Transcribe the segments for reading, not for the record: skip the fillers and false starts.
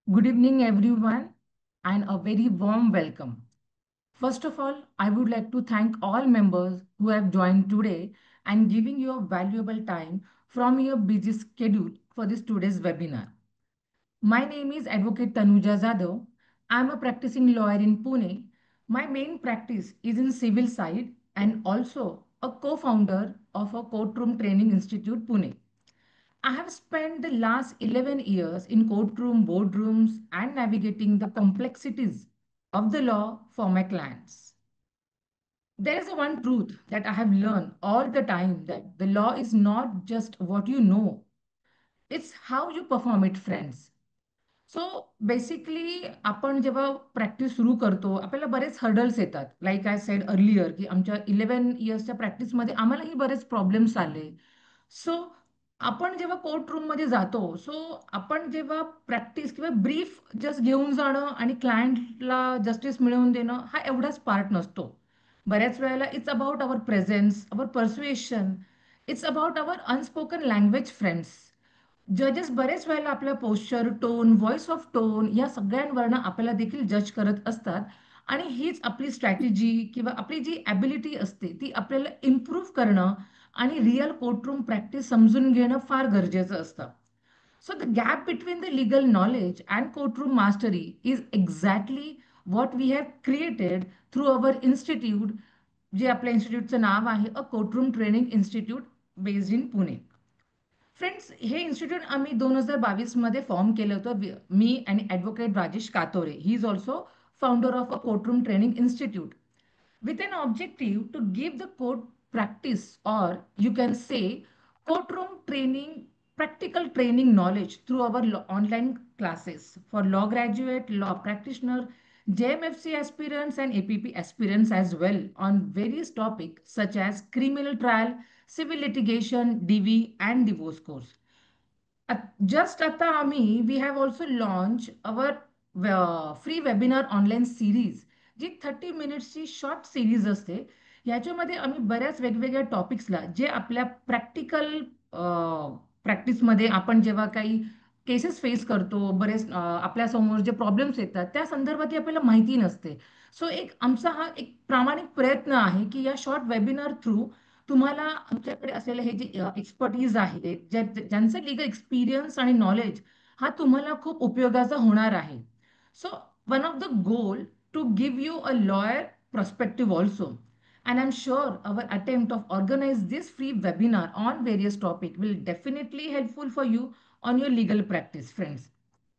Good evening, everyone, and a very warm welcome. First of all, I would like to thank all members who have joined today and giving your valuable time from your busy schedule for this today's webinar. My name is Advocate Tanuja Jadhav. I am a practicing lawyer in Pune. My main practice is in civil side and also a co-founder of a courtroom training institute, Pune. I have spent the last 11 years in courtroom boardrooms and navigating the complexities of the law for my clients. There is a one truth that I have learned all the time that the law is not just what you know, it's how you perform it, friends. So basically आपण जेव्हा practice सुरू करतो आपल्याला बरेच hurdles येतात like I said earlier की आमच्या 11 इयर्सच्या प्रॅक्टिसमध्ये आम्हालाही बरेच प्रॉब्लेम्स आले. सो आपण जेव्हा कोर्ट रूममध्ये जातो सो आपण जेव्हा प्रॅक्टिस किंवा ब्रीफ जस्ट घेऊन जाणं आणि क्लायंटला जस्टिस मिळवून देणं हा एवढाच पार्ट नसतो. बऱ्याच वेळेला it's about our presence our persuasion. It's about our unspoken language friends. जजेस बरेच वेळेला आपल्या posture tone voice of tone या सगळ्यांवरनं आपल्याला देखील जज करत असतात. आणि हीच आपली स्ट्रॅटेजी किंवा आपली जी ॲबिलिटी असते ती आपल्याला इम्प्रूव्ह करणं आणि रिअल कोर्टरूम प्रॅक्टिस समजून घेणं फार गरजेचं असतं. So the gap between the legal knowledge and courtroom mastery is exactly what we have created through our institute, जे आपल्या इन्स्टिट्यूटचं नाव आहे a courtroom training institute based in Pune. Friends, हे इन्स्टिट्यूट आम्ही 2022 मध्ये फॉर्म केलं होतं. मी आणि advocate Rajesh Katore, he is also founder of a courtroom training institute, with an objective to give the court practice, or you can say courtroom training, practical training knowledge through our online classes for law graduate, law practitioner, JMFC aspirants and APP aspirants as well on various topics such as criminal trial, civil litigation, DV and divorce course. Just आता आम्ही we have also launch our free webinar online series, जी 30 मिनिट्सची short series असते. याच्यामध्ये आम्ही बऱ्याच वेगवेगळ्या टॉपिक्सला जे आपल्या प्रॅक्टिकल प्रॅक्टिसमध्ये आपण जेव्हा काही केसेस फेस करतो, बरेच आपल्यासमोर जे प्रॉब्लेम्स येतात त्या संदर्भात आपल्याला माहिती नसते. सो एक आमचा हा एक प्रामाणिक प्रयत्न आहे की या शॉर्ट वेबिनार थ्रू तुम्हाला आमच्याकडे असलेले हे जे एक्सपर्टीज आहे, ज्यांचं लिगल एक्सपिरियन्स आणि नॉलेज हा तुम्हाला खूप उपयोगाचा होणार आहे. So one of the goal to give you a lawyer perspective also, and I'm sure our attempt of organize this free webinar on various topic will definitely helpful for you on your legal practice, friends.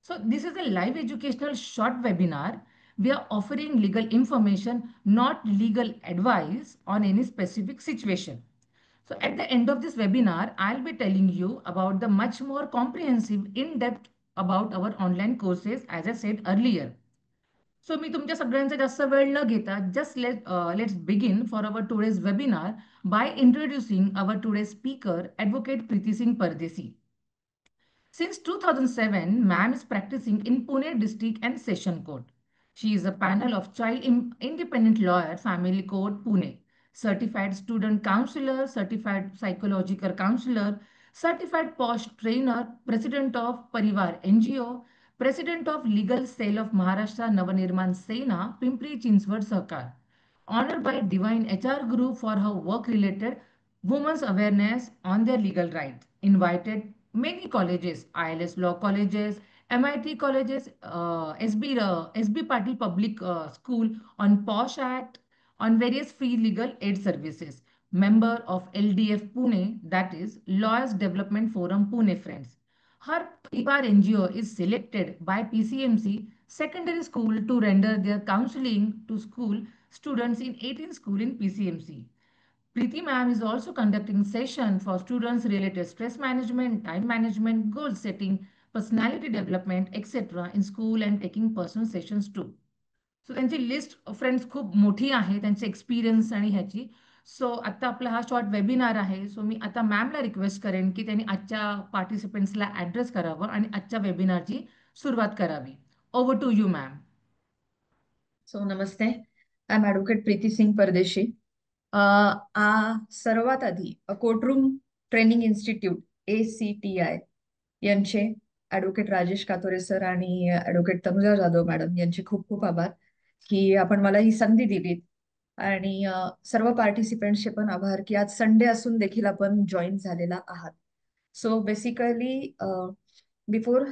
So this is a live educational short webinar. We are offering legal information, not legal advice on any specific situation. So at the end of this webinar, I'll be telling you about the much more comprehensive, in-depth about our online courses, as I said earlier. So मी तुमच्या सगळ्यांचा जास्त वेळ न घेता just let's begin for our today's webinar by introducing our today's speaker, Advocate Preeti Singh Pardesi. Since 2007, ma'am is practicing in Pune District and Session Court. She is a panel of Child Independent Lawyer, Family Court, Pune, certified student counselor, certified psychological counselor, certified POSH trainer, president of Parivar NGO, president of Legal Cell of Maharashtra Navanirman Sena, Pimpri Chinswad Sarkar. Honored by Divine HR Group for her work related women's awareness on their legal rights. Invited many colleges, ILS law colleges, MIT colleges, SB Patil Public School on POSH Act, on various free legal aid services. Member of LDF Pune, that is Lawyers Development Forum Pune, friends. Her Parivar NGO is selected by PCMC secondary school to render their counseling to school students in 18 school in PCMC. Preeti ma'am is also conducting session for students related stress management, time management, goal setting, personality development, etc. in school and taking personal sessions too. So त्यांची list friends खूप मोठी आहे त्यांचे experience आणि ह्याची. So आता आपला हा शॉर्ट वेबिनार आहे. सो मी आता मॅमला रिक्वेस्ट करेन की त्यांनी आजच्या पार्टिसिपेंट्सला ॲड्रेस करावं आणि आजच्या वेबिनारची सुरुवात करावी. Over to you ma'am. So नमस्ते, I am advocate Preeti Singh Pardeshi. सर्वात आधी कोर्टरूम ट्रेनिंग इन्स्टिट्यूट ACTI यांचे ॲडव्होकेट राजेश कातोरे सर आणि ॲडव्होकेट तनुजा जाधव मॅडम यांचे खूप खूप आभार की आपण मला ही संधी दिलीत. आणि सर्व पार्टिसिपेंट्सचे पण आभार की आज संडे असून देखील आपण जॉईन झालेला आहात. So basically before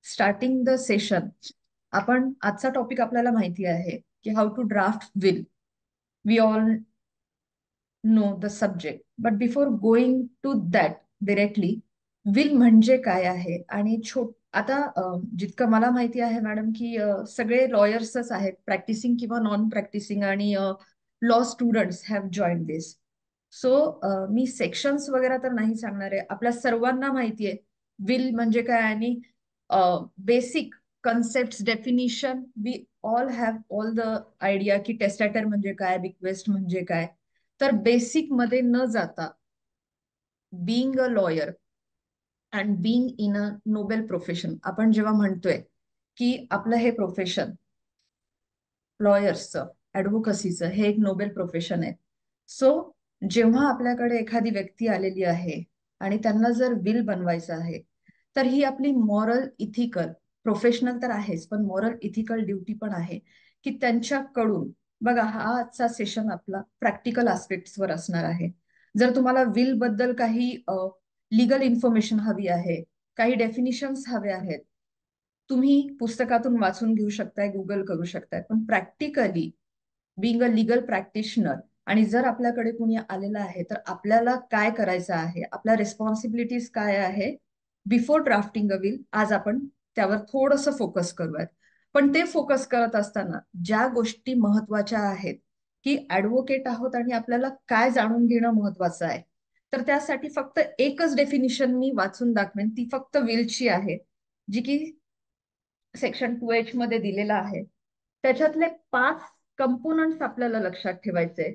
starting the session, आपण आजचा टॉपिक आपल्याला माहिती आहे की how to draft will. We all know the subject, but before going to that directly, will म्हणजे काय आहे आणि आता जितकं मला माहिती आहे मॅडम की सगळे लॉयर्सच आहेत, प्रॅक्टिसिंग किंवा नॉन प्रॅक्टिसिंग, आणि law students have join this. So me sections वगैरे तर नाही सांगणार आहे. आपल्या सर्वांना माहिती आहे विल म्हणजे काय, आणि basic concept definition we all have all the idea की टेस्टॅटर म्हणजे काय, रिक्वेस्ट म्हणजे काय. तर बेसिक मध्ये न जाता, being a lawyer and being in a Nobel profession, आपण जेव्हा म्हणतोय की आपलं हे प्रोफेशन लॉयर्सचं, ऍडव्होकसीचं हे एक नोबेल प्रोफेशन आहे. सो जेव्हा आपल्याकडे एखादी व्यक्ती आलेली आहे आणि त्यांना जर विल बनवायचं आहे, तर ही आपली मॉरल इथिकल, प्रोफेशनल तर आहेच, पण मॉरल इथिकल ड्युटी पण आहे की त्यांच्याकडून, बघा हा आजचा सेशन आपला प्रॅक्टिकल वर असणार आहे. जर तुम्हाला विल बद्दल काही लिगल इन्फॉर्मेशन हवी आहे, काही डेफिनिशन्स हवे आहेत, तुम्ही पुस्तकातून वाचून घेऊ शकताय, गुगल करू शकताय. पण practically being a legal practitioner, आणि जर आपल्याकडे कुणी आलेलं आहे तर आपल्याला काय करायचं आहे, आपल्या रिस्पॉन्सिबिलिटीज काय आहे बिफोर ड्राफ्टिंग अ विल, आज आपण त्यावर थोडंसं फोकस करूयात. पण ते फोकस करत असताना ज्या गोष्टी महत्वाच्या आहेत की ऍडव्होकेट आहोत आणि आपल्याला काय जाणून घेणं महत्वाचं आहे, तर त्यासाठी फक्त एकच डेफिनिशन मी वाचून दाखवेन, ती फक्त विलची आहे, जी की सेक्शन 2H मध्ये दिलेला आहे. त्याच्यातले 5 कंपोनंट्स आपल्याला लक्षात ठेवायचे.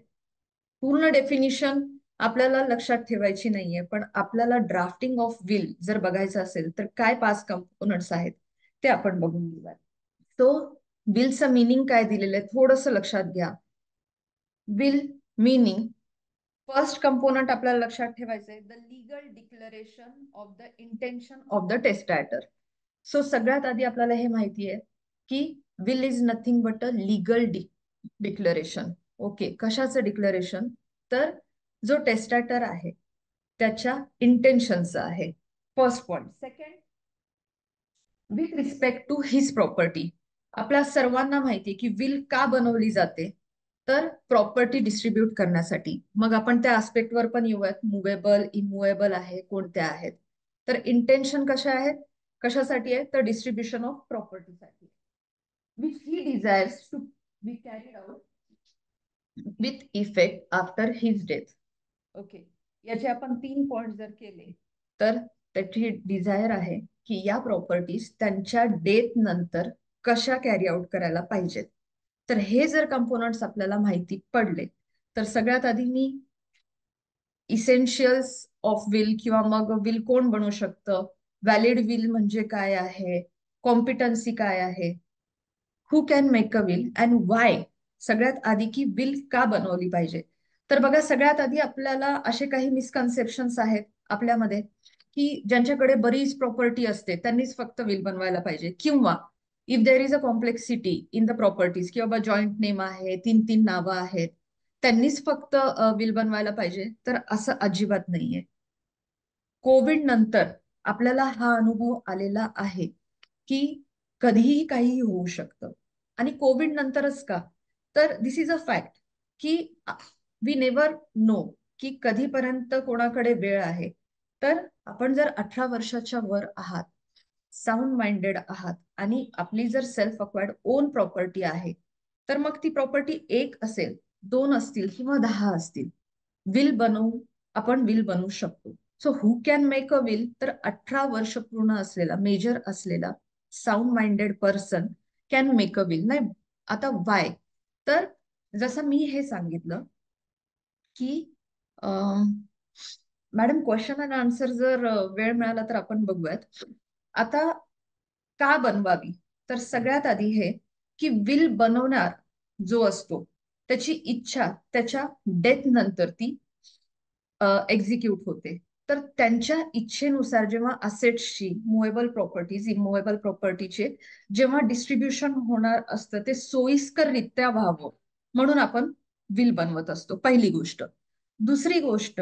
पूर्ण डेफिनिशन आपल्याला लक्षात ठेवायची नाहीये, पण आपल्याला ड्राफ्टिंग ऑफ विल जर बघायचं असेल तर काय 5 कंपोनंट्स आहेत ते आपण बघून घेऊया. तो विलचं मिनिंग काय दिलेलं आहे थोडंसं लक्षात घ्या. विल मीनिंग, फर्स्ट कंपोनंट आपल्याला लक्षात ठेवायचं आहे, the legal declaration of the intention of the testator. So सगळ्यात आधी आपल्याला हे माहिती आहे की will is nothing but a legal declaration. Okay, कशाचं डिक्लेरेशन? तर जो टेस्टॅटर आहे त्याच्या इंटेन्शनचं आहे, first point. Second, with respect to his property. आपल्या सर्वांना माहिती आहे की विल का बनवली जाते, तर प्रॉपर्टी डिस्ट्रीब्यूट करण्यासाठी. मग आपण त्या आस्पेक्टवर पण येऊयात, मुवेबल इमुवेबल आहे, कोणत्या आहेत. तर इंटेन्शन कशासाठी आहे, तर डिस्ट्रीब्युशन ऑफ प्रॉपर्टीसाठी, which he desires to be carried out with effect after his death. Okay, याचे आपण 3 पॉइंट जर केले तर त्याची डिझायर आहे की या प्रॉपर्टीज त्यांच्या डेथ नंतर कशा कॅरी आउट करायला पाहिजेत. तर हे जर कंपोनंट्स आपल्याला माहिती पडले, तर सगळ्यात आधी मी इसेन्शियल्स ऑफ विल, किंवा मग विल कोण बनवू शकतं, व्हॅलिड विल म्हणजे काय आहे, कॉम्पिटन्सी काय आहे, who can make a will and why. सगळ्यात आधी की विल का बनवली पाहिजे. तर बघा, सगळ्यात आधी आपल्याला असे काही मिसकन्सेप्शन्स आहेत आपल्यामध्ये की ज्यांच्याकडे बरीच प्रॉपर्टी असते त्यांनीच फक्त विल बनवायला पाहिजे, किंवा if there is a complexity in the properties, किंवा जॉईंट नेम आहे, 3 नावं आहेत, त्यांनीच फक्त विल बनवायला पाहिजे. तर असं अजिबात नाहीये. कोविड नंतर आपल्याला हा अनुभव आलेला आहे की कधीही काहीही होऊ शकतं. आणि कोविड नंतरच का, तर दिस इज अ फॅक्ट की वी नेवर नो की कधीपर्यंत कोणाकडे वेळ आहे. तर आपण जर 18 वर्षाच्या वर आहात, साऊंड माइंडेड आहात, आणि आपली जर सेल्फ अक्वायर्ड ओन प्रॉपर्टी आहे, तर मग ती प्रॉपर्टी 1 असेल, 2 असतील किंवा 10 असतील, विल बनवू, आपण विल बनवू शकतो. So who can make a will, तर 18 वर्ष पूर्ण असलेला, मेजर असलेला, sound minded person can make a will. नाही, आता वाय, तर जसं मी हे सांगितलं की मॅडम क्वेश्चन अँड आन्सर जर वेळ मिळाला तर आपण बघूयात. आता का बनवावी, तर सगळ्यात आधी हे की विल बनवणार जो असतो त्याची इच्छा त्याच्या डेथ नंतर ती एक्झिक्यूट होते. तर त्यांच्या इच्छेनुसार जेव्हा असेट्सची मुव्हेबल प्रॉपर्टीज इमूव्हेबल प्रॉपर्टीचे जेव्हा डिस्ट्रीब्युशन होणार असतं ते सोयीस्कररित्या व्हावं म्हणून आपण विल बनवत असतो, पहिली गोष्ट. दुसरी गोष्ट,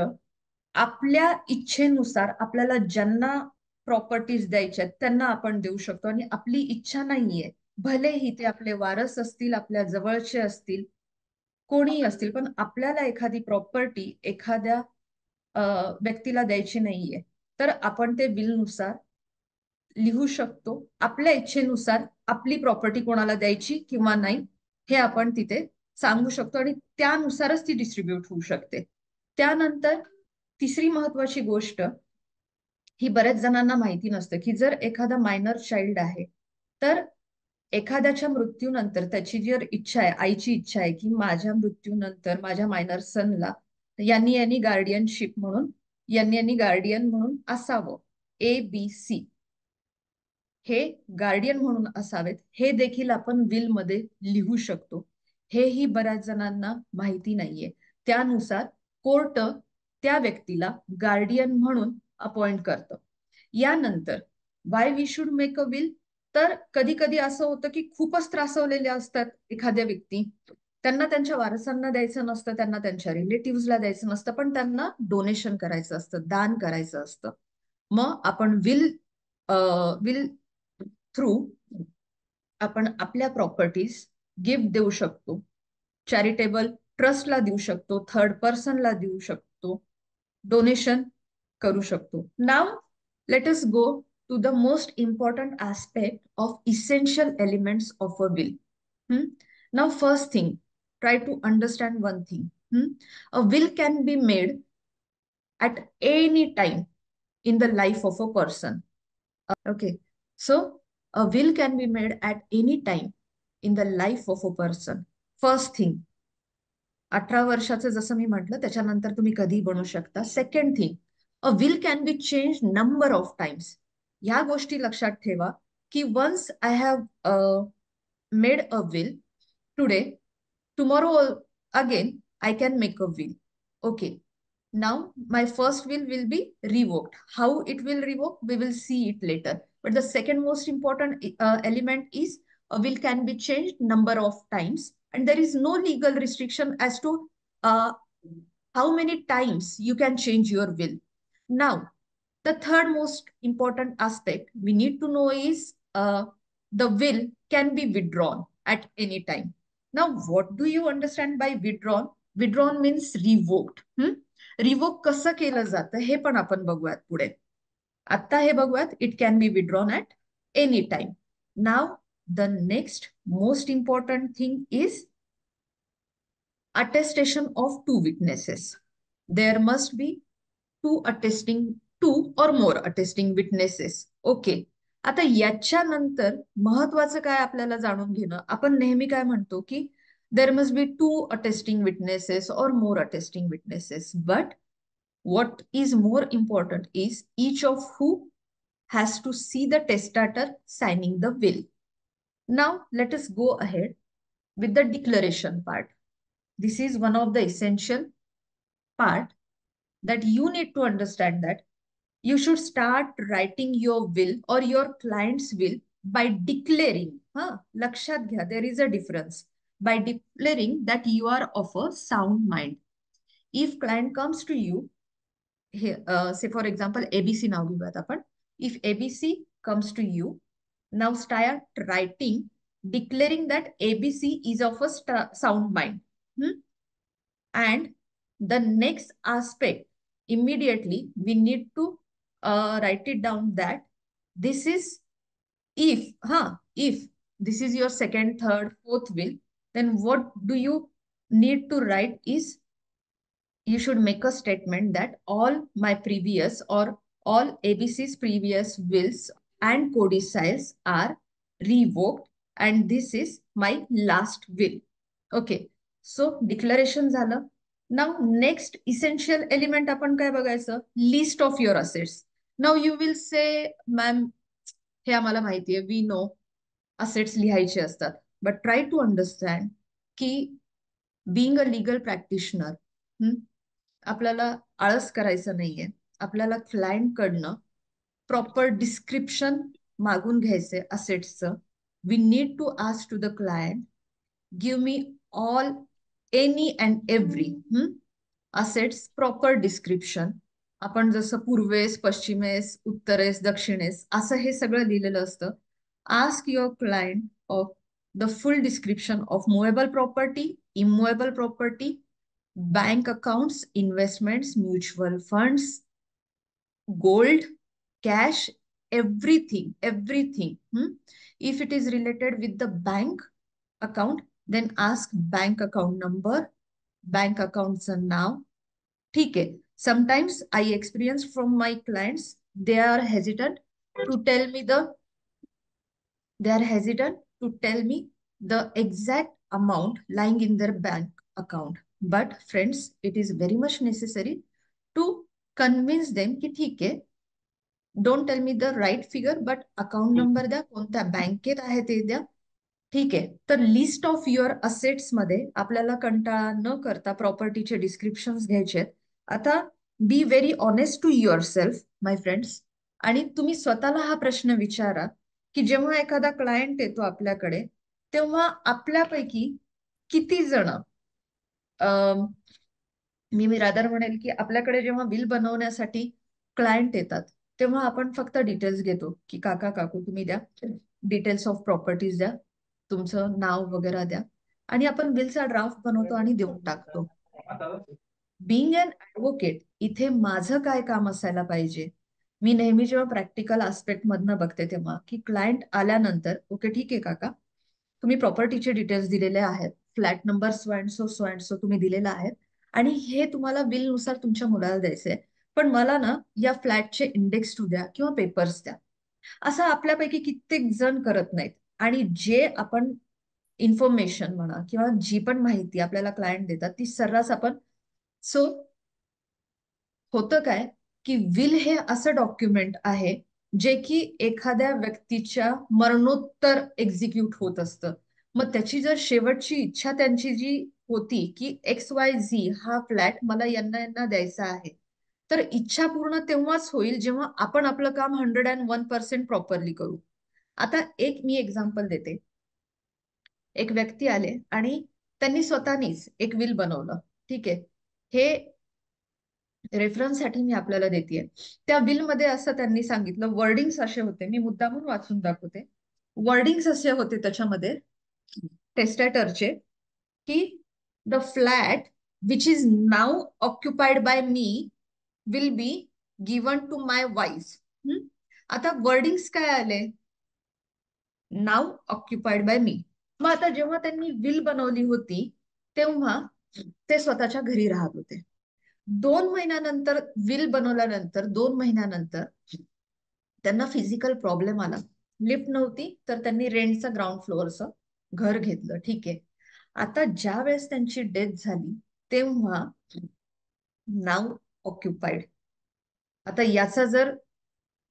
आपल्या इच्छेनुसार आपल्याला ज्यांना प्रॉपर्टीज द्यायच्या त्यांना आपण देऊ शकतो, आणि आपली इच्छा नाहीये, भलेही ते आपले वारस असतील, आपल्या जवळचे असतील, कोणीही असतील, पण आपल्याला एखादी प्रॉपर्टी एखाद्या व्यक्तीला द्यायची नाहीये, तर आपण ते बिलनुसार लिहू शकतो. आपल्या इच्छेनुसार आपली प्रॉपर्टी कोणाला द्यायची किंवा नाही हे आपण तिथे सांगू शकतो, आणि त्यानुसारच ती डिस्ट्रीब्यूट होऊ शकते. त्यानंतर तिसरी महत्वाची गोष्ट, ही बऱ्याच जणांना माहिती नसतं, की जर एखादा मायनर चाइल्ड आहे, तर एखाद्याच्या मृत्यूनंतर त्याची जर इच्छा आहे, आईची इच्छा आहे, की माझ्या मृत्यूनंतर माझ्या मायनर सनला यांनी यांनी गार्डियनशिप म्हणून यांनी यांनी गार्डियन म्हणून असावं, ABC हे गार्डियन म्हणून असावेत, हे देखील आपण विल मध्ये लिहू शकतो. हेही बऱ्याच जणांना माहिती नाहीये. त्यानुसार कोर्ट त्या व्यक्तीला गार्डियन म्हणून अपॉइंट करतं. यानंतर why we should make a will, तर कधी कधी असं होतं की खूपच त्रासवलेले असतात एखाद्या व्यक्ती, त्यांना त्यांच्या वारसांना द्यायचं नसतं, त्यांना त्यांच्या रिलेटिव्हला द्यायचं नसतं, पण त्यांना डोनेशन करायचं असतं, दान करायचं असतं. मग आपण विल विल थ्रू आपण आपल्या प्रॉपर्टीज गिफ्ट देऊ शकतो, चॅरिटेबल ट्रस्टला देऊ शकतो, थर्ड पर्सनला देऊ शकतो, डोनेशन करू शकतो. Now let us go to the most important aspect of essential elements of a will. Now, first thing, try to understand one thing. A will can be made at any time in the life of a person. Okay, so a will can be made at any time in the life of a person. First thing, 18 वर्षाचं जसं मी म्हटलं त्याच्यानंतर तुम्ही कधी बनवू शकता. Second thing, a will can be change number of times. ह्या गोष्टी लक्षात ठेवा की once I have made a will today, tomorrow again I can make a will. Okay, now my first will be revoked. How it will revoke, we will see it later. But the second most important element is a will can be changed number of times, and there is no legal restriction as to uh, how many times you can change your will. Now, the third most important aspect we need to know is the will can be withdrawn at any time. Now, what do you understand by withdrawn? Withdrawn means revoked. Revoke कसं केलं जातं हे पण आपण बघूयात पुढे. आता हे बघूयात, it can be withdrawn at any time. Now the next most important thing is attestation of two witnesses. There must be two or more attesting witnesses. Okay. आता याच्यानंतर महत्वाचं काय आपल्याला जाणून घेणं, आपण नेहमी काय म्हणतो की there must be two attesting witnesses or more attesting witnesses. But what is more important is each of who has to see the testator signing the will. Now let us go ahead with the declaration part. This is one of the essential part that you need to understand, that you should start writing your will or your client's will by declaring. Lakshat घ्या, there is a difference. By declaring that you are of a sound mind. If client comes to you, say for example ABC नाव घेऊयात आपण. If ABC comes to you, now start writing declaring that ABC is of a sound mind. And the next aspect, immediately we need to write it down that this is if this is your second, third, fourth will, then what do you need to write is you should make a statement that all my previous or all ABC's previous wills and codicils are revoked, and this is my last will. Okay, so declaration झालं. Now next essential element आपण काय बघायचं, list of your assets. Now you will say, ma'am, हे आम्हाला माहितीये, we know assets लिहायचे असतात, but try to understand की being a legal practitioner, आपल्याला आळस करायचं नाहीये. आपल्याला क्लायंट कडनं प्रॉपर डिस्क्रिप्शन मागून घ्यायचे असेट्सचं. We need to ask to the client, give me all any and every assets proper description. आपण जसं पूर्वेस, पश्चिमेस, उत्तरेस, दक्षिणेस असं हे सगळं लिहिलेलं असतं. Ask your client of the full description of movable property, immovable property, bank accounts, investments, mutual funds, gold, cash, everything, everything. If it is related with the bank account, then ask bank account number, bank accounts are now. ठीक है. Sometimes I experience from my clients, they are hesitant to tell me they are hesitant to tell me the exact amount lying in their bank account. But friends, it is very much necessary to convince them की ठीक आहे, don't tell me the right figure but account number द्या, कोणत्या बँकेत आहे ते द्या. ठीक आहे. तर लिस्ट ऑफ युअर असेट्स मध्ये आपल्याला कंटाळा न करता प्रॉपर्टीचे डिस्क्रिप्शन्स घ्यायचे आहेत. आता be very honest to yourself my friends. आणि तुम्ही स्वतःला हा प्रश्न विचारा की जेव्हा एखादा क्लायंट येतो आपल्याकडे, तेव्हा आपल्यापैकी किती जण, मी रादर म्हणेल की आपल्याकडे जेव्हा बिल बनवण्यासाठी क्लायंट येतात, तेव्हा आपण फक्त डिटेल्स घेतो की काका काकू तुम्ही द्या, डिटेल्स ऑफ प्रॉपर्टीज द्या, तुमचं नाव वगैरे द्या, आणि आपण बिलचा ड्राफ्ट बनवतो आणि देऊन टाकतो. बिंग अन ऍडव्होकेट, इथे माझं काय काम असायला पाहिजे? मी नेहमी जेव्हा प्रॅक्टिकल आस्पेक्ट मधनं बघते तेव्हा की क्लायंट आल्यानंतर, ओके ठीक आहे काका, तुम्ही प्रॉपर्टीचे डिटेल्स दिलेले आहेत, flat number so and so तुम्ही दिलेला आहे, आणि हे तुम्हाला बिलनुसार तुमच्या मुलाला द्यायचंय, पण मला ना या फ्लॅटचे इंडेक्स टू द्या किंवा पेपर्स द्या. असं आपल्यापैकी कित्येक जण करत नाहीत. आणि जे आपण इन्फॉर्मेशन म्हणा किंवा जी पण माहिती आपल्याला क्लायंट देतात ती सर्रास आपण, सो होतं काय की विल हे असं डॉक्युमेंट आहे जे की एखाद्या व्यक्तीच्या मरणोत्तर एक्झिक्यूट होत असतं. मग त्याची जर शेवटची इच्छा त्यांची जी होती की XYZ हा फ्लॅट मला यांना यांना द्यायचा आहे, तर इच्छा पूर्ण तेव्हाच होईल जेव्हा आपण आपलं काम 101% प्रॉपरली करू. आता एक मी एक्झाम्पल देते. एक व्यक्ती आले आणि त्यांनी स्वतःनीच एक विल बनवलं. ठीक आहे. हे रेफरन्ससाठी मी आपल्याला देते. त्या बिलमध्ये असं त्यांनी सांगितलं, वर्डिंग्स असे होते, मी मुद्दामून वाचून दाखवते. वर्डिंग्स असे होते त्याच्यामध्ये टेस्टेटरचे की the flat which is now occupied by me will be given to my wife. आता वर्डिंग्स काय आले? Now occupied by me. मग आता जेव्हा त्यांनी विल बनवली होती तेव्हा ते स्वतःच्या घरी राहत होते. 2 महिन्यानंतर विल बनवल्यानंतर 2 महिन्यानंतर त्यांना फिजिकल प्रॉब्लेम आला, लिफ्ट नव्हती, तर त्यांनी रेंटचं ग्राउंड फ्लोअरचं घर घेतलं. ठीक आहे. आता ज्या वेळेस त्यांची डेथ झाली तेव्हा नाव ऑक्युपाइड. आता याचा जर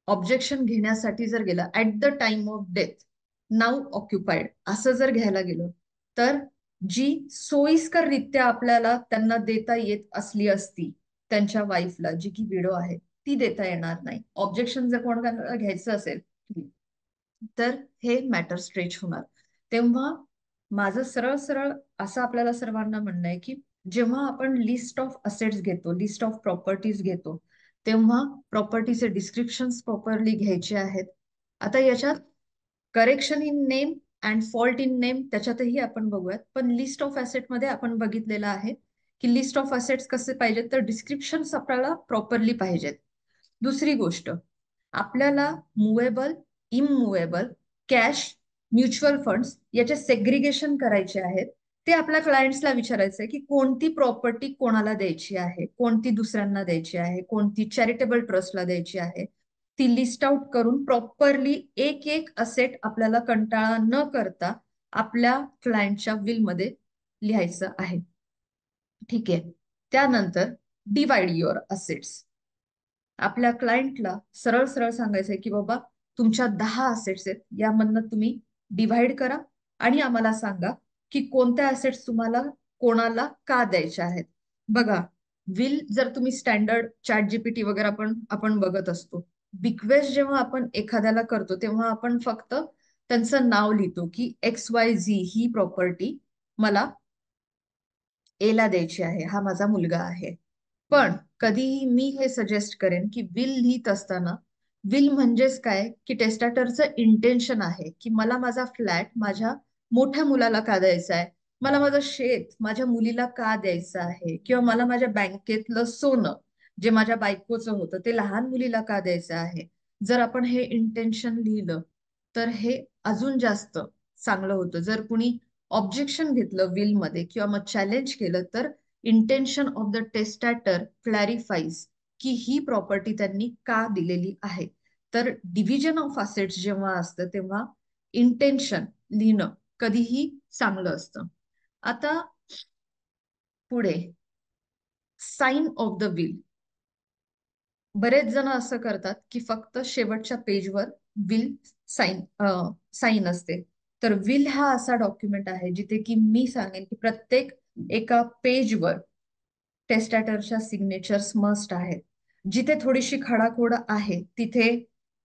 ऑब्जेक्शन घेण्यासाठी जर गेला at the time of death now occupied असं जर घ्यायला गेलो, तर जी सोयीस्कररित्या आपल्याला त्यांना देता येत असली असती त्यांच्या वाईफला, जी की विडो आहे, ती देता येणार नाही. ऑब्जेक्शन जर कोणाला घ्यायचं असेल तर हे मॅटर स्ट्रेच होणार. तेव्हा माझं सरळ सरळ असं आपल्याला सर्वांना म्हणणं आहे की जेव्हा आपण लिस्ट ऑफ असेट्स घेतो, लिस्ट ऑफ प्रॉपर्टीज घेतो, तेव्हा प्रॉपर्टीचे डिस्क्रिप्शन्स प्रॉपरली घ्यायचे आहेत. आता याच्यात correction in name and fault in name त्याच्यातही आपण बघूयात, पण लिस्ट ऑफ असेट मध्ये आपण बघितलेलं आहे की लिस्ट ऑफ असेट्स कसे पाहिजेत, तर डिस्क्रिप्शन्स आपल्याला प्रॉपरली पाहिजेत. दुसरी गोष्ट, आपल्याला मुवेबल, इममुवेबल, कॅश, म्युच्युअल फंड्स याचे सेग्रिगेशन करायचे आहेत. ते आपल्या क्लायंट्सला विचारायचं आहे की कोणती प्रॉपर्टी कोणाला द्यायची आहे, कोणती दुसऱ्यांना द्यायची आहे, कोणती चॅरिटेबल ट्रस्टला द्यायची आहे, ती लिस्ट आउट करून प्रॉपरली एक एक असेट आपल्याला कंटाळा न करता आपल्या क्लायंटच्या विलमध्ये लिहायचं आहे. ठीक आहे. त्यानंतर डिवाइड युअर असेट्स. आपल्या क्लायंटला सरळ सरळ सांगायचंय की बाबा तुमच्या 10 असेट्स आहेत, यामधनं तुम्ही डिव्हाइड करा आणि आम्हाला सांगा की कोणत्या असेट्स तुम्हाला कोणाला का द्यायच्या आहेत. बघा, विल जर तुम्ही स्टँडर्ड चॅट जीपीटी वगैरे आपण बघत असतो, बिक्वेस्ट जेव्हा आपण एखाद्याला करतो तेव्हा आपण फक्त त्यांचं नाव लिहितो की XYZ ही प्रॉपर्टी मला एला द्यायची आहे, हा माझा मुलगा आहे. पण कधीही मी हे सजेस्ट करेन की विल लिहित असताना, विल म्हणजेच काय की टेस्टाटरचं इंटेन्शन आहे की मला माझा फ्लॅट माझ्या मोठ्या मुलाला का द्यायचा आहे, मला माझं शेत माझ्या मुलीला का द्यायचं आहे, किंवा मला माझ्या बँकेतलं सोनं जे माझ्या बायकोचं होतं ते लहान मुलीला का द्यायचं आहे. जर आपण हे इंटेन्शन लिहिलं तर हे अजून जास्त चांगलं होतं. जर कुणी ऑब्जेक्शन घेतलं विल मध्ये किंवा मग चॅलेंज केलं तर इंटेन्शन ऑफ द टेस्टॅटर क्लॅरिफाईज की ही प्रॉपर्टी त्यांनी का दिलेली आहे. तर डिव्हिजन ऑफ असेट्स जेव्हा असतं तेव्हा इंटेन्शन लिहिणं कधीही चांगलं असतं. आता पुढे साइन ऑफ द विल. बरेच जण असं करतात की फक्त शेवटच्या पेजवर विल साइन साइन असते. तर विल हा असा डॉक्युमेंट आहे जिथे की मी सांगेन की प्रत्येक एका पेजवर टेस्टॅटरच्या सिग्नेचर्स मस्ट आहेत. जिथे थोडीशी खडाखोड आहे तिथे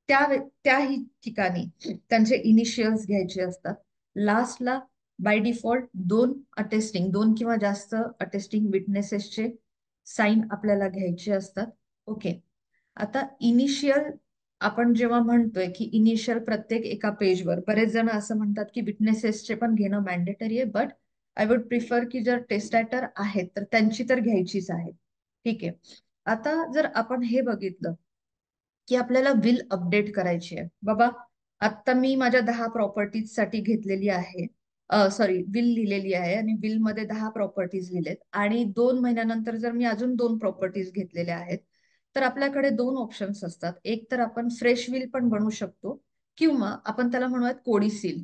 त्या त्याही ठिकाणी त्यांचे इनिशियल्स घ्यायचे असतात. लास्टला बाय डिफॉल्ट दोन किंवा जास्त अटेस्टिंग विटनेसेसचे साइन आपल्याला घ्यायचे असतात. ओके. आता इनिशियल आपण जेव्हा म्हणतोय की इनिशियल प्रत्येक एका पेजवर, बरेच जण असं म्हणतात की विटनेसेसचे पण घेणं मॅन्डेटरी आहे, बट आय वुड प्रिफर की जर टेस्टॅटर आहेत तर त्यांची तर घ्यायचीच आहे. ठीक आहे. आता जर आपण हे बघितलं की आपल्याला विल अपडेट करायची आहे बाबा, आता मी माझ्या 10 प्रॉपर्टीज साठी घेतलेली आहे, सॉरी विल लिहिलेली आहे आणि विल मध्ये 10 प्रॉपर्टीज लिहिलेत आणि 2 महिन्यानंतर जर मी अजून 2 प्रॉपर्टीज घेतलेल्या आहेत, तर आपल्याकडे 2 ऑप्शन्स असतात. एक तर आपण फ्रेश विल पण बनवू शकतो किंवा आपण त्याला म्हणूयात कोडिसिल.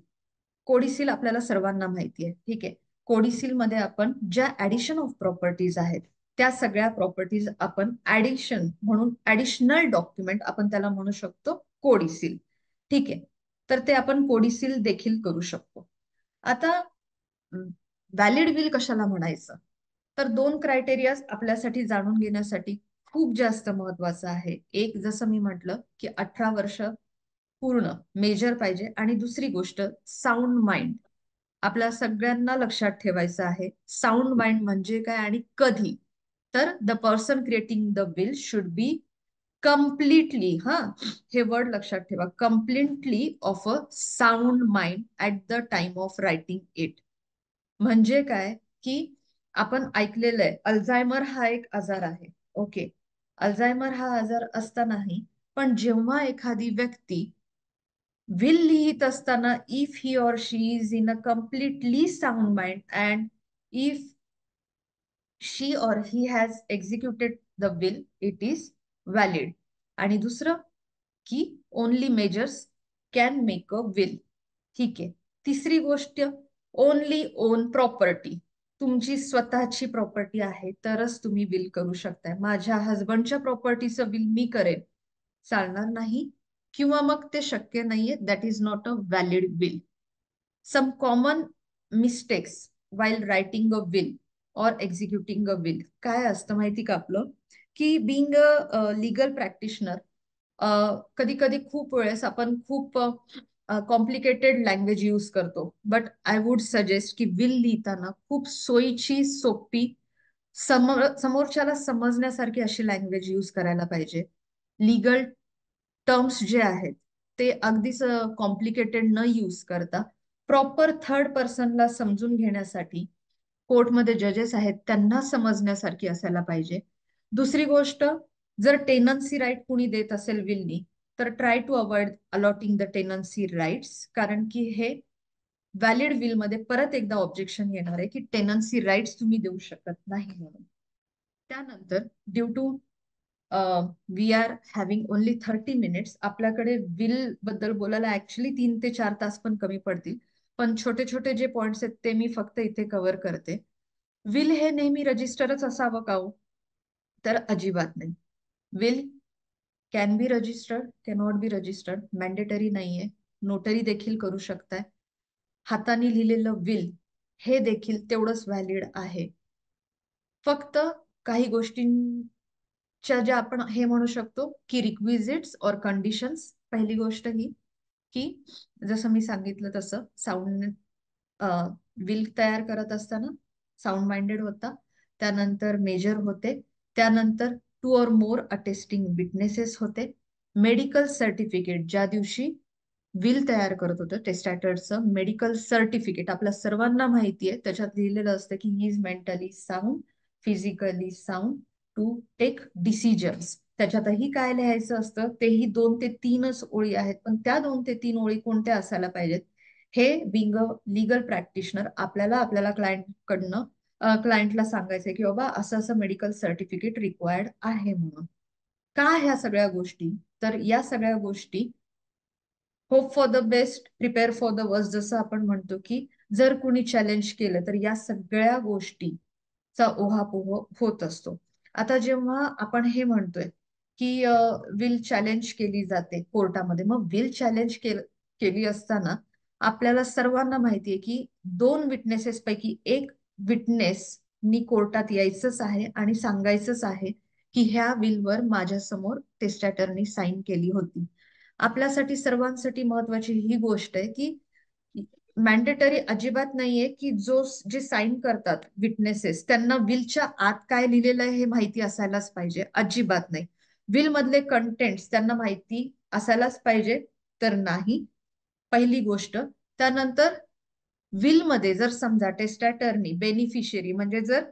कोडिसिल आपल्याला सर्वांना माहिती आहे. ठीक आहे. कोडिसिल मध्ये आपण ज्या ऍडिशन ऑफ प्रॉपर्टीज आहेत त्या सगळ्या प्रॉपर्टीज आपण ऍडिशन म्हणून ऍडिशनल डॉक्युमेंट आपण त्याला म्हणू शकतो कोडिसिल. ठीक आहे. तर ते आपण कोडिसिल देखील करू शकतो. आता व्हॅलिड विल कशाला म्हणायचं, तर 2 क्रायटेरिया आपल्यासाठी जाणून घेण्यासाठी खूप जास्त महत्वाचं आहे. एक जसं मी म्हटलं की 18 वर्ष पूर्ण मेजर पाहिजे आणि दुसरी गोष्ट साऊंड माइंड. आपल्या सगळ्यांना लक्षात ठेवायचं आहे साऊंड माइंड म्हणजे काय आणि कधी. तर the person creating the will should be completely, हा हे वर्ड लक्षात ठेवा, completely of a sound mind at the time of writing it. म्हणजे काय की आपण ऐकलेलं आहे अल्झायमर हा एक आजार आहे. ओके. अल्झायमर हा आजार असतानाही पण जेव्हा एखादी व्यक्ती विल लिहित असताना if he or she is in a completely sound mind and if she or he has executed the will it is valid. आणि दुसरं की only measures can make a will. ठीक आहे. तिसरी गोष्ट ओनली ओन प्रॉपर्टी. तुमची स्वतःची property आहे तरच तुम्ही विल करू शकताय. माझ्या हजबंडच्या प्रॉपर्टीचं विल मी करेन चालणार नाही किंवा मग ते शक्य नाहीये. That is not a valid will. Some common mistakes while writing a will और एक्झिक्युटिंग अ विल काय असतं माहिती का आपलं, की बिंग अ लिगल प्रॅक्टिशनर कधी कधी खूप वेळेस आपण खूप कॉम्प्लिकेटेड लँग्वेज यूज करतो. बट आय वुड सजेस्ट की विल लिहिताना खूप सोयीची सोपी समोरच्याला समजण्यासारखी अशी लँग्वेज यूज करायला पाहिजे. लिगल टर्म्स जे आहेत ते अगदीच कॉम्प्लिकेटेड न यूज करता प्रॉपर थर्ड पर्सनला समजून घेण्यासाठी, कोर्टमध्ये जजेस आहेत त्यांना समजण्यासारखी असायला पाहिजे. दुसरी गोष्ट, जर टेनन्सी राईट कुणी देत असेल विलनी तर try to avoid allotting the tenancy rights, कारण की हे व्हॅलिड विल मध्ये परत एकदा ऑब्जेक्शन येणार आहे की टेनन्सी राईट्स तुम्ही देऊ शकत नाही म्हणून. त्यानंतर due to we are having only 30 minutes, आपल्याकडे विल बद्दल बोलायला ऍक्च्युली 3 ते 4 तास पण कमी पडतील. पण छोटे छोटे जे पॉइंट्स आहेत ते मी फक्त इथे कव्हर करते. विल हे नेहमी रजिस्टरच असावं का हो, तर अजिबात नाही. Will can be registered, cannot be registered, mandatory नाहीये. नोटरी देखील करू शकताय. हाताने लिहिलेलं विल हे देखील तेवढंच व्हॅलिड आहे. फक्त काही गोष्टींच्या ज्या आपण हे म्हणू शकतो की रिक्विजिट्स और कंडिशन्स. पहिली गोष्ट ही की जसं मी सांगितलं तसं साऊंड विल तयार करत असताना साऊंड माइंडेड होता, त्यानंतर मेजर होते, त्यानंतर 2 or more अटेस्टिंग विटनेसेस होते, मेडिकल सर्टिफिकेट ज्या दिवशी विल तयार करत होतं टेस्टॅटरचं मेडिकल सर्टिफिकेट आपल्या सर्वांना माहिती आहे, त्याच्यात लिहिलेलं असतं की he is mentally sound, physically sound to take decisions. त्याच्यातही काय लिहायचं असतं तेही 2 ते 3च ओळी आहेत, पण त्या 2 ते 3 ओळी कोणत्या असायला पाहिजेत हे बिंग अ लीगल प्रॅक्टिशनर आपल्याला आपल्याला क्लायंटला सांगायचंय की बाबा असं असं मेडिकल सर्टिफिकेट रिक्वायर्ड आहे म्हणून. का ह्या सगळ्या गोष्टी? तर या सगळ्या गोष्टी hope for the best prepare for the worst, जसं आपण म्हणतो की जर कुणी चॅलेंज केलं तर या सगळ्या गोष्टीचा ओहापोह होत असतो. आता जेव्हा आपण हे म्हणतोय की विल चॅलेंज केली जाते कोर्टामध्ये, मग विल चॅलेंज केली असताना आपल्याला सर्वांना माहितीये की 2 विटनेसेस पैकी एक विटनेस नी कोर्टात यायचंच आहे आणि सांगायचंच आहे की ह्या विलवर माझ्यासमोर टेस्टॅटरनी साईन केली होती. आपल्यासाठी सर्वांसाठी महत्वाची ही गोष्ट आहे की मॅन्डेटरी अजिबात नाहीये की जे साईन करतात विटनेसेस त्यांना विलच्या आत काय लिहिलेलं आहे हे माहिती असायलाच पाहिजे, अजिबात नाही. विल मधले कंटेंट्स त्यांना माहिती असायलाच पाहिजे तर नाही, पहिली गोष्ट. त्यानंतर विल मध्ये जर समजा टेस्टॅटरनी बेनिफिशियरी म्हणजे जर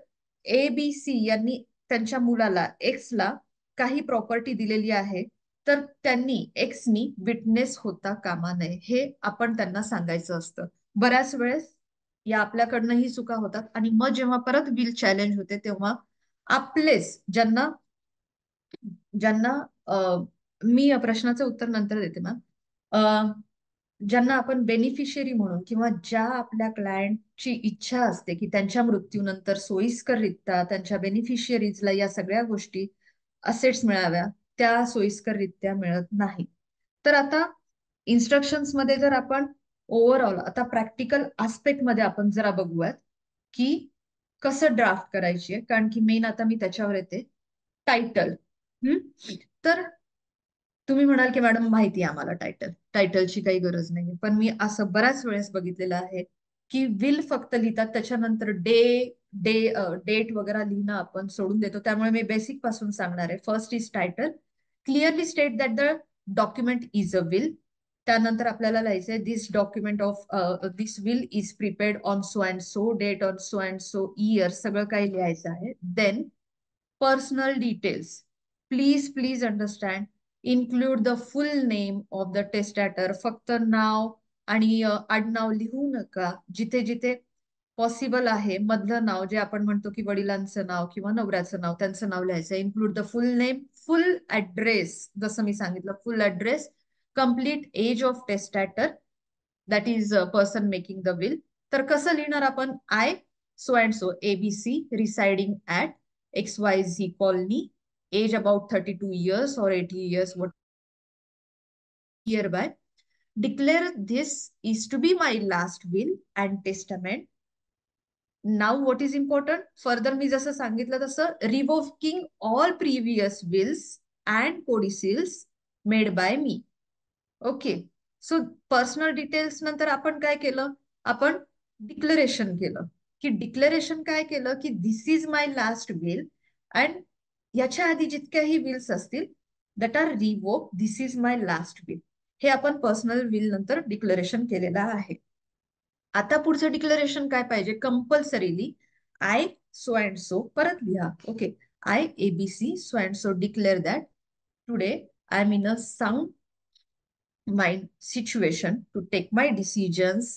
ABC यांनी त्यांच्या मुलाला एक्सला काही प्रॉपर्टी दिलेली आहे तर त्यांनी एक्सनी विटनेस होता कामा नये, हे आपण त्यांना सांगायचं असतं. बऱ्याच वेळेस या आपल्याकडनंही चुका होतात आणि मग जेव्हा परत विल चॅलेंज होते तेव्हा आपलेच ज्यांना ज्यांना मी या प्रश्नाचं उत्तर नंतर देते मॅम. ज्यांना आपण बेनिफिशियरी म्हणून किंवा ज्या आपल्या क्लायंटची इच्छा असते की त्यांच्या मृत्यूनंतर सोयीस्कररित्या त्यांच्या बेनिफिशियरीजला या सगळ्या गोष्टी असेट्स मिळाव्या, त्या सोयीस्कररित्या मिळत नाही. तर आता इन्स्ट्रक्शन्स मध्ये जर आपण ओव्हरऑल आता प्रॅक्टिकल आस्पेक्ट मध्ये आपण जरा बघूयात की कसं ड्राफ्ट करायची आहे, कारण की मेन आता मी त्याच्यावर येते. टायटल. तर तुम्ही म्हणाल की मॅडम माहिती आहे आम्हाला टायटलची काही गरज नाही, पण मी असं बऱ्याच वेळेस बघितलेलं आहे की विल फक्त लिहितात त्याच्यानंतर डेट वगैरे लिहिणं आपण सोडून देतो. त्यामुळे मी बेसिक पासून सांगणार आहे. First is title. Clearly state that the document is a will. त्यानंतर आपल्याला लिहायचंय this document of this will is prepared on so and so date on so and so year, सगळं काही लिहायचं आहे. Then personal details. Please understand, include the full name of the testator. फक्त नाव आणि आडनाव लिहू नका. जिथे जिथे पॉसिबल आहे मधलं नाव जे आपण म्हणतो की वडिलांचं नाव किंवा नवऱ्याचं नाव त्यांचं नाव लिहायचं. Include the full name, full address, जसं मी सांगितलं full address, complete age of testator that is person making the will. तर कसं लिहिणार आपण? I so and so ABC residing at XYZ colony, age about 32 years or 80 years, what hereby declare this is to be my last will and testament. Now what is important further, मी जसं सांगितलं तसं revoking all previous wills and codicils made by me. Okay. So personal details नंतर आपण काय केलं? आपण declaration केलं. की डिक्लेरेशन काय केलं की this is my last will and याच्या आधी जितक्याही विल्स असतील that are revoke, this is my last will, हे आपण पर्सनल विल नंतर डिक्लेरेशन केलेलं आहे. आता पुढचं डिक्लेरेशन काय पाहिजे? Compulsorily I so and so परत लिहा. Okay. I ABC so and so declare that today I am in a sound my situation to take my decisions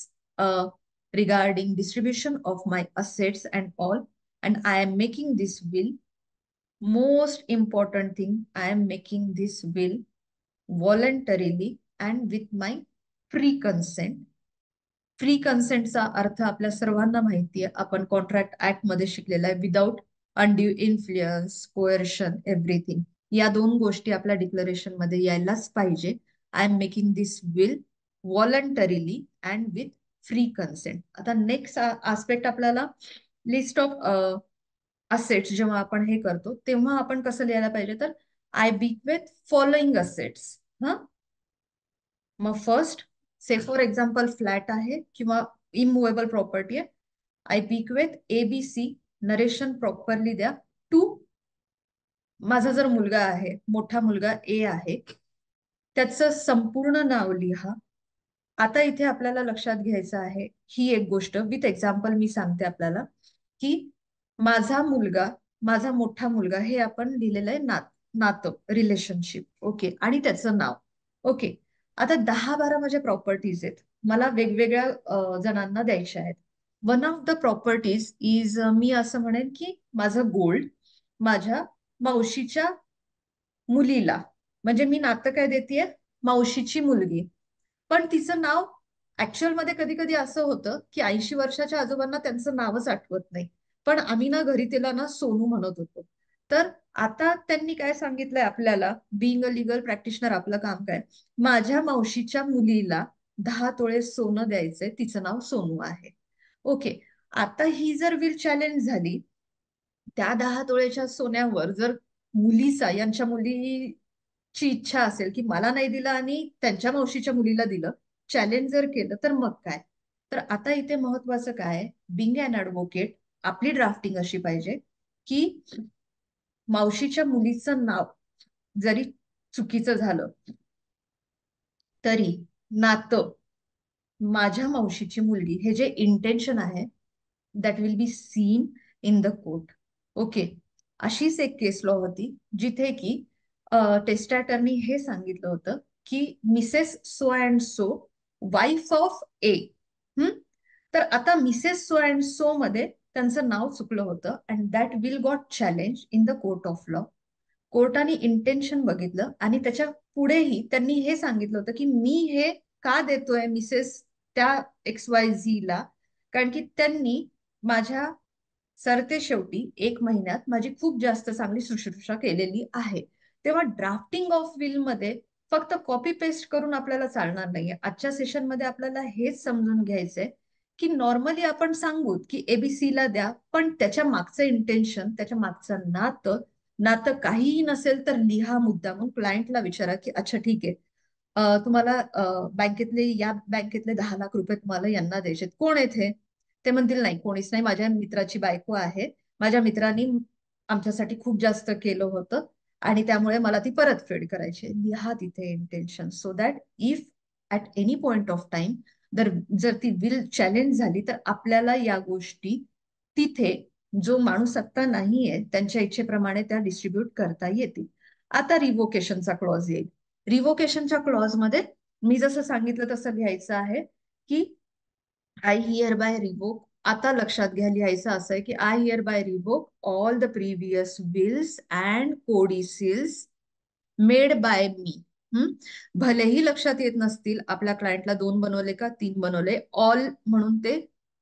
regarding distribution of my assets and all, and I am making this will. Most important thing, I am making this will voluntarily and with my free consent. Free कन्सेंटचा अर्थ आपल्या सर्वांना माहिती आहे, आपण contract act मध्ये शिकलेला आहे. Without undue influence, coercion, everything. या 2 गोष्टी आपल्या डिक्लेरेशन मध्ये यायलाच पाहिजे. I am making this will voluntarily and with free consent. आता नेक्स्ट आस्पेक्ट आपल्याला लिस्ट ऑफ असेट्स जेव्हा आपण हे करतो तेव्हा आपण कसं लिहायला पाहिजे, तर आय बिक्वेथ फॉलोइंग असेट्स. हा, मग first, say for example flat आहे किंवा इमुवेबल प्रॉपर्टी आहे. आय बिक्वेथ ABC, नरेशन प्रॉपरली द्या, टू, माझा जर मुलगा आहे, मोठा मुलगा ए आहे, त्याचं संपूर्ण नाव लिहा. आता इथे आपल्याला लक्षात घ्यायचं आहे ही एक गोष्ट, विथ एक्झाम्पल मी सांगते आपल्याला, की माझा मुलगा, माझा मोठा मुलगा हे आपण लिहिलेलं आहे नातं, रिलेशनशिप. ओके, आणि त्याचं नाव. ओके, आता 10-12 माझ्या प्रॉपर्टीज आहेत, मला वेगवेगळ्या जणांना द्यायच्या आहेत. One of the properties is, मी असं म्हणेन की माझं गोल्ड माझ्या मावशीच्या मुलीला, म्हणजे मी नातं काय देतेय, मावशीची मुलगी. पण तिचं नाव ऍक्च्युअल मध्ये कधी कधी असं होतं की 80 वर्षाच्या आजोबांना त्यांचं नावच आठवत नाही, पण आम्ही ना घरी तिला ना सोनू म्हणत होतो. तर आता त्यांनी काय सांगितलंय आपल्याला, बिईंग अ लिगल प्रॅक्टिशनर आपलं काम काय, माझ्या मावशीच्या मुलीला 10 तोळे सोनं द्यायचंय, तिचं नाव सोनू आहे. ओके, आता ही जर विल चॅलेंज झाली, त्या 10 तोळ्याच्या सोन्यावर जर मुलीचा, यांच्या मुलीची इच्छा असेल की मला नाही दिलं आणि त्यांच्या मावशीच्या मुलीला दिलं, चॅलेंज जर केलं तर मग काय. तर आता इथे महत्वाचं काय, बिंग अन ऍडव्होकेट, आपली ड्राफ्टिंग अशी पाहिजे की मावशीच्या मुलीचं नाव जरी चुकीचं झालं तरी नातं माझ्या मावशीची मुलगी हे जे इंटेन्शन आहे, that will be seen in the court. Okay, अशीच एक केस लॉ होती जिथे की टेस्टॅटरनी हे सांगितलं होतं की Mrs so and so, wife of A. तर आता मिसेस सो अँड सो मध्ये त्यांचं नाव चुकलं होतं, and that will got challenge in the court of law. कोर्टाने इंटेन्शन बघितलं आणि त्याच्या पुढेही त्यांनी हे सांगितलं होतं की मी हे का देतोय मिसेस त्या XYZ ला, कारण की त्यांनी माझ्या सरते शेवटी 1 महिन्यात माझी खूप जास्त चांगली शुश्रूषा केलेली आहे. तेव्हा ड्राफ्टिंग ऑफ विल मध्ये फक्त कॉपी पेस्ट करून आपल्याला चालणार नाहीये. आजच्या सेशनमध्ये आपल्याला हेच समजून घ्यायचंय की नॉर्मली आपण सांगू की ABC ला द्या, पण त्याच्या मागचं इंटेन्शन, त्याच्या मागचं नातं, नातं काहीही नसेल तर लिहा मुद्दामून, क्लायंटला विचारा की अच्छा ठीक आहे, तुम्हाला बँकेतले, या बँकेतले 10 लाख रुपये तुम्हाला यांना द्यायचे, कोण येथे, ते म्हणतील नाही कोणीच नाही, माझ्या मित्राची बायको आहे, माझ्या मित्रांनी आमच्यासाठी खूप जास्त केलं होतं आणि त्यामुळे मला ती परतफेड करायची. लिहा तिथे intention, so that if at any point of time जर ती विल चॅलेंज झाली तर आपल्याला या गोष्टी तिथे, जो माणूस आत्ता नाहीये त्यांच्या इच्छेप्रमाणे त्या डिस्ट्रीब्यूट करता येतील. आता रिव्होकेशनचा क्लॉज येईल. रिव्होकेशनच्या क्लॉज मध्ये मी जसं सांगितलं तसं लिहायचं आहे की आय हिअर बाय रिवोक. आता लक्षात घ्या, लिहायचं असं आहे की I hereby revoke all the previous wills and codicils made by me. भलेही लक्षात येत नसतील आपल्या क्लायंटला 2 बनवले का 3 बनवले, ऑल म्हणून ते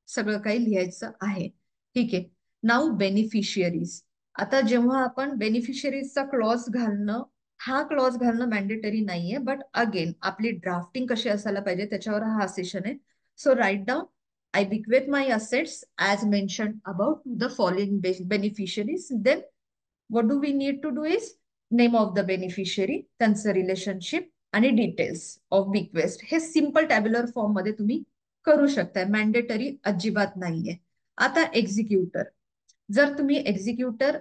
सगळं काही लिहायचं आहे. ठीक आहे, नाऊ बेनिफिशियरीज. आता जेव्हा आपण बेनिफिशियरीजचा क्लॉज घालणं, हा क्लॉज घालणं मॅन्डेटरी नाहीये, बट अगेन आपली ड्राफ्टिंग कशी असायला पाहिजे त्याच्यावर हा सेशन आहे. So write down, I bequeath my assets as mentioned above to the following beneficiaries. Then what do we need to do is name of the beneficiary, त्यांचं relationship आणि details of bequest. हे simple tabular form मध्ये तुम्ही करू शकताय, mandatory अजिबात नाहीये. आता एक्झिक्युटर, जर तुम्ही एक्झिक्युटर,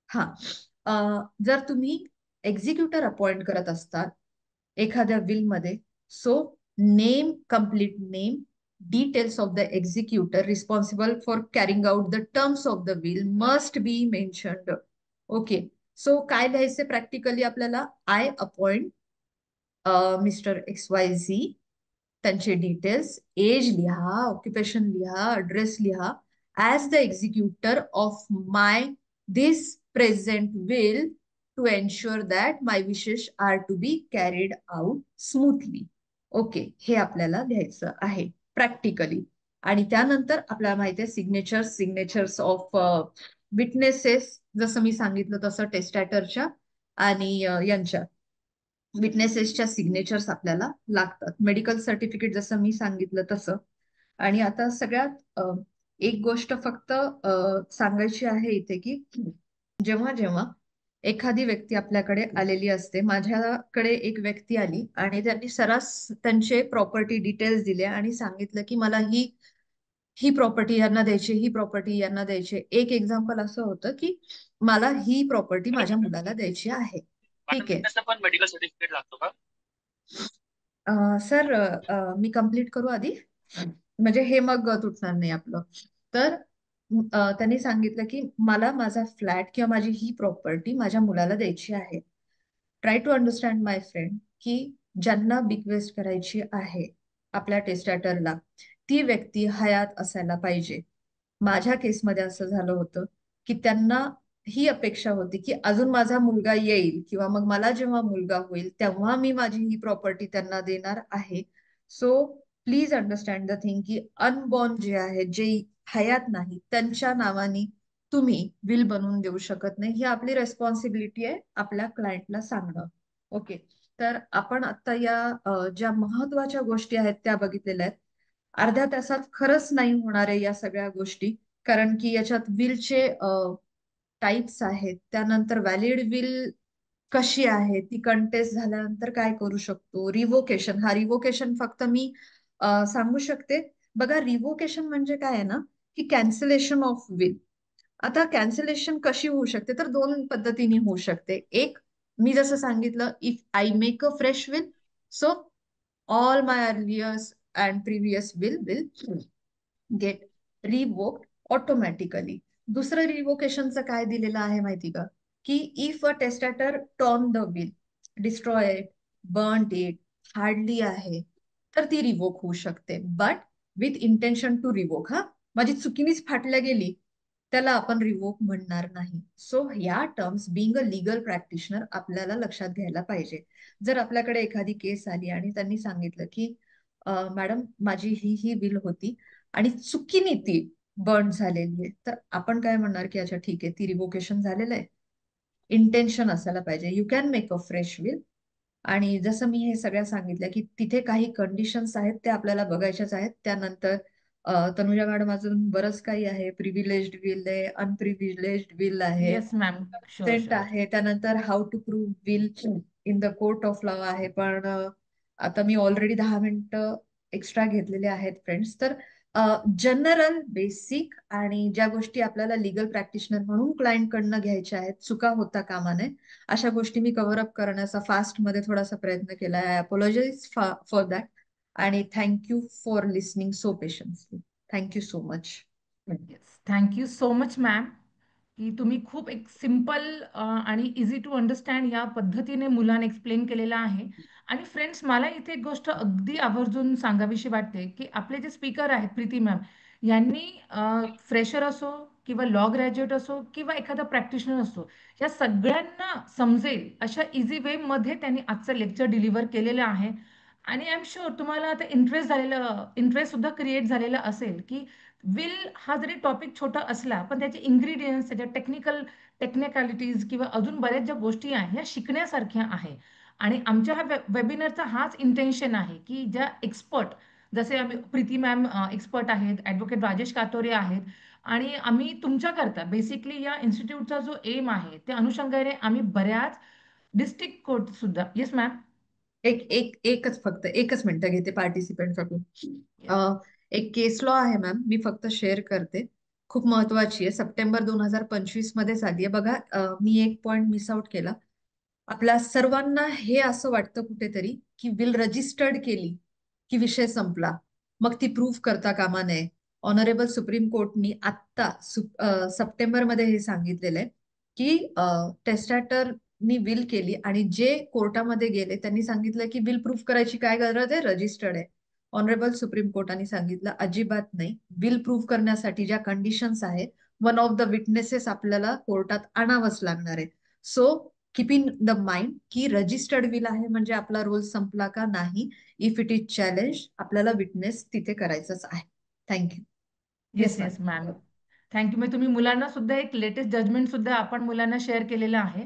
हा, जर तुम्ही एक्झिक्युटर अपॉइंट करत असतात एखाद्या विल मध्ये, so name, complete name, details of the executor responsible for carrying out the terms of the will must be mentioned. Okay, so काय लिहायचे प्रॅक्टिकली आपल्याला, आय अपॉइंट Mr. XYZ, त्यांचे डिटेल्स, एज लिहा, occupation लिहा, address लिहा, as the executor of my this present will to ensure that my wishes are to be carried out smoothly. Okay, हे आपल्याला लिहायचं आहे प्रॅक्टिकली. आणि त्यानंतर आपल्याला माहिती आहे सिग्नेचर्स ऑफ विटनेसेस, जसं मी सांगितलं तसं टेस्टॅटरच्या आणि यांच्या विटनेसेसच्या सिग्नेचर्स आपल्याला लागतात. मेडिकल सर्टिफिकेट जसं मी सांगितलं तसं. आणि आता सगळ्यात एक गोष्ट फक्त सांगायची आहे इथे की जेव्हा जेव्हा एखादी व्यक्ती आपल्याकडे आलेली असते, माझ्याकडे एक व्यक्ती आली आणि त्यांनी सरास त्यांचे प्रॉपर्टी डिटेल्स दिले आणि सांगितलं की मला ही ही प्रॉपर्टी यांना द्यायची, ही प्रॉपर्टी यांना द्यायची. एक एक्झाम्पल असं होतं की मला ही प्रॉपर्टी माझ्या मुलाला द्यायची आहे. मॅडम ठीक आहे. त्याचं पण मेडिकल सर्टिफिकेट लागतो का? सर, मी कंप्लीट करू आधी, म्हणजे हे मग तुटणार नाही आपलं. तर त्यांनी सांगितलं की मला माझा फ्लॅट किंवा माझी ही प्रॉपर्टी माझ्या मुलाला द्यायची आहे. Try to understand my friend, की ज्यांना बिक्वेस्ट करायची आहे आपल्या टेस्टाटरला, ती व्यक्ती हयात असायला पाहिजे. माझ्या केसमध्ये असं झालं होतं की त्यांना ही अपेक्षा होती की अजून माझा मुलगा येईल किंवा मग मला जेव्हा मुलगा होईल तेव्हा मी माझी ही प्रॉपर्टी त्यांना देणार आहे. So please understand the thing की अनबॉर्न जे आहे, जे हयात नाही, त्यांच्या नावाने तुम्ही विल बनवून देऊ शकत नाही. ही आपली रेस्पॉन्सिबिलिटी आहे आपल्या क्लायंटला सांगणं. ओके. तर आपण आता या ज्या महत्वाच्या गोष्टी आहेत त्या बघितलेल्या आहेत. अर्ध्या तासात खरंच नाही होणार आहे या सगळ्या गोष्टी, कारण की याच्यात विलचे टाईप्स आहेत, त्यानंतर व्हॅलिड विल कशी आहे, ती कंटेस्ट झाल्यानंतर काय करू शकतो, रिव्होकेशन. हा रिव्होकेशन फक्त मी सांगू शकते. बघा, रिव्होकेशन म्हणजे काय आहे ना, की कॅन्सलेशन ऑफ विल. आता कॅन्सलेशन कशी होऊ शकते, तर दोन पद्धतीने होऊ शकते. एक, मी जसं सांगितलं, if I make a fresh will, so all my earlier and previous will get revoked automatically. दुसरं रिवोकेशनचं काय दिलेलं आहे माहिती का, की if a testator turn the will, destroy it, burn it, hardly आहे, तर ती रिवोक होऊ शकते. But with intention to revoke. हा, माझी चुकीनीच फाटल्या गेली, त्याला आपण रिवोक म्हणणार नाही. सो या terms being a legal practitioner आपल्याला लक्षात घ्यायला पाहिजे. जर आपल्याकडे एखादी केस आली आणि त्यांनी सांगितलं की मॅडम माझी ही विल होती आणि चुकीने ती बर्न झालेली आहे, तर आपण काय म्हणणार की अच्छा ठीक आहे, ती रिव्होकेशन झालेलं आहे. इंटेन्शन असायला पाहिजे. You can make a fresh will. आणि जसं मी हे सगळ्या सांगितलं की तिथे काही कंडिशन्स आहेत त्या आपल्याला बघायच्याच आहेत. त्यानंतर तनुजा मॅडम अजून बरंच काही आहे. प्रिव्हिलेज्ड विल आहे, अनप्रिव्हिलेज्ड विल आहे, yes ma'am. Sure cent sure. आहे, त्यानंतर how to prove will in the court of law आहे. पण आता मी ऑलरेडी 10 मिनिटं एक्स्ट्रा घेतलेले आहेत फ्रेंड्स. तर जनरल बेसिक आणि ज्या गोष्टी आपल्याला लिगल प्रॅक्टिशनर म्हणून क्लायंट कडनं घ्यायच्या आहेत, चुका होता कामा नये, अशा गोष्टी मी कव्हर अप करण्याचा फास्ट मध्ये थोडासा प्रयत्न केला. I apologize for that. आणि thank you for listening so patiently. Thank you so much. Yes, thank you so much ma'am, की तुम्ही खूप एक सिम्पल आणि इझी टू अंडरस्टँड या पद्धतीने मुलांना एक्सप्लेन केलेलं आहे. आणि फ्रेंड्स, मला इथे एक गोष्ट अगदी आवर्जून सांगावीशी वाटते, की आपले जे स्पीकर आहेत प्रीती मॅम, यांनी फ्रेशर असो किंवा लॉ ग्रॅज्युएट असो किंवा एखादा प्रॅक्टिशनर असो, या सगळ्यांना समजेल अशा इझी वेमध्ये त्यांनी आजचं लेक्चर डिलिव्हर केलेलं आहे. आणि आय एम शुअर तुम्हाला आता इंटरेस्ट सुद्धा क्रिएट झालेला असेल, की विल हा जरी टॉपिक छोटा असला पण त्याचे इन्ग्रेडियंट्स, त्याच्या टेक्निकॅलिटीज किंवा अजून बऱ्याच ज्या गोष्टी आहेत ह्या शिकण्यासारख्या आहे. आणि आमच्या हा वेबिनारचा हाच इंटेन्शन आहे, की ज्या एक्सपर्ट, जसे आम्ही प्रीती मॅम एक्सपर्ट आहेत, ॲडव्होकेट राजेश कातोरे आहेत, आणि आम्ही तुमच्याकरता बेसिकली या इन्स्टिट्यूटचा जो एम आहे त्या अनुषंगाने आम्ही बऱ्याच डिस्ट्रिक्ट कोर्ट सुद्धा. Yes ma'am. एकच फक्त एकच मिनिटं घेते पार्टिसिपेंट कडून. एक केस लॉ आहे मॅम, मी फक्त शेअर करते. खूप महत्वाची आहे, सप्टेंबर 2025 मध्ये झाली आहे. बघा, मी एक पॉइंट मिस आउट केला. आपल्या सर्वांना हे असं वाटतं कुठेतरी की विल रजिस्टर्ड केली की विषय संपला, मग ती प्रूव्ह करता कामा नये. ऑनरेबल सुप्रीम कोर्टनी आत्ता सप्टेंबर मध्ये हे सांगितलेलं आहे की टेस्टाटरनी विल केली आणि जे कोर्टामध्ये गेले त्यांनी सांगितलं की विल प्रूव्ह करायची काय गरज आहे, रजिस्टर्ड आहे. ऑनरेबल सुप्रीम कोर्टाने सांगितलं अजिबात नाही. विल प्रूव्ह करण्यासाठी ज्या कंडिशन्स आहेत, वन ऑफ द विटनेसेस आपल्याला कोर्टात आणावंच लागणार आहे. So keep in the mind की रजिस्टर्ड विल आहे म्हणजे आपला रोल संपला का नाही. इफ इट इज चॅलेंज, आपल्याला विटनेस तिथे करायचंच आहे. Thank you. Yes yes yes ma'am. Ma'am. Thank you. मी तुम्ही मुलांना सुद्धा एक लेटेस्ट जजमेंट सुद्धा आपण मुलांना शेअर केलेलं आहे.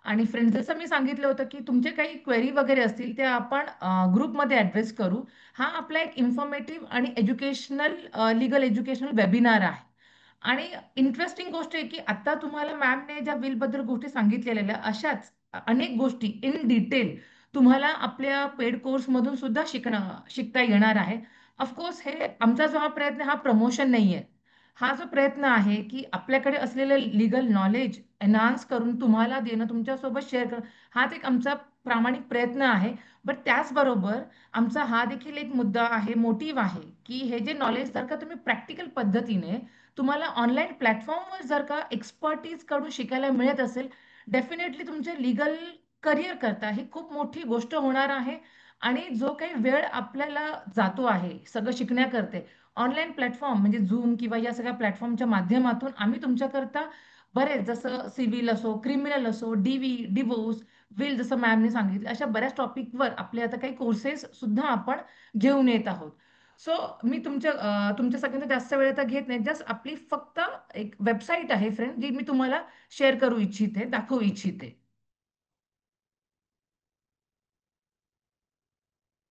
आणि फ्रेंड्स, जसं मी सांगितलं होतं की तुमचे काही क्वेरी वगैरे असतील ते आपण ग्रुपमध्ये ॲड्रेस करू. हा आपला एक इन्फॉर्मेटिव्ह आणि एज्युकेशनल, लीगल एज्युकेशनल वेबिनार आहे. आणि इंटरेस्टिंग गोष्ट आहे की आता तुम्हाला मॅमने ज्या बिलबद्दल गोष्टी सांगितलेल्या अशाच अनेक गोष्टी इन डिटेल तुम्हाला आपल्या पेड कोर्समधून सुद्धा शिकता येणार आहे. ऑफकोर्स हे आमचा जो हा प्रयत्न हा प्रमोशन नाही आहे. हा जो प्रयत्न आहे की आपल्याकडे असलेलं लीगल नॉलेज एनहान्स करून तुम्हाला देणं, तुमच्यासोबत शेअर करणं, हाच एक आमचा प्रामाणिक प्रयत्न आहे. बट त्याचबरोबर आमचा हा देखील एक मुद्दा आहे, मोटिव्ह आहे, की हे जे नॉलेज जर का तुम्ही प्रॅक्टिकल पद्धतीने तुम्हाला ऑनलाईन प्लॅटफॉर्मवर जर का एक्सपर्टीज कडून शिकायला मिळत असेल, डेफिनेटली तुमच्या लीगल करिअर करता ही खूप मोठी गोष्ट होणार आहे. आणि जो काही वेळ आपल्याला जातो आहे सगळं शिकण्याकरते, ऑनलाईन प्लॅटफॉर्म म्हणजे झूम किंवा या सगळ्या प्लॅटफॉर्मच्या माध्यमातून आम्ही तुमच्याकरता बरेच, जसं सिव्हिल असो, क्रिमिनल असो, डिवोर्स, विल, जसं मॅमने सांगितलं, अशा बऱ्याच टॉपिकवर आपले आता काही कोर्सेस सुद्धा आपण घेऊन येत आहोत. सो मी तुमच्या सगळ्यांचा जास्त वेळ तर घेत नाही. जस्ट आपली फक्त एक वेबसाईट आहे फ्रेंड, जी मी तुम्हाला शेअर करू इच्छिते, दाखवू इच्छिते.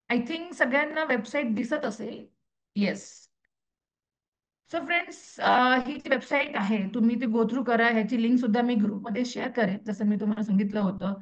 आय थिंक सगळ्यांना वेबसाईट दिसत असेल. येस. सो फ्रेंड्स, ही जी वेबसाईट आहे तुम्ही ती गो थ्रू करा. ह्याची लिंक सुद्धा मी ग्रुपमध्ये शेअर करेन, जसं मी तुम्हाला सांगितलं होतं,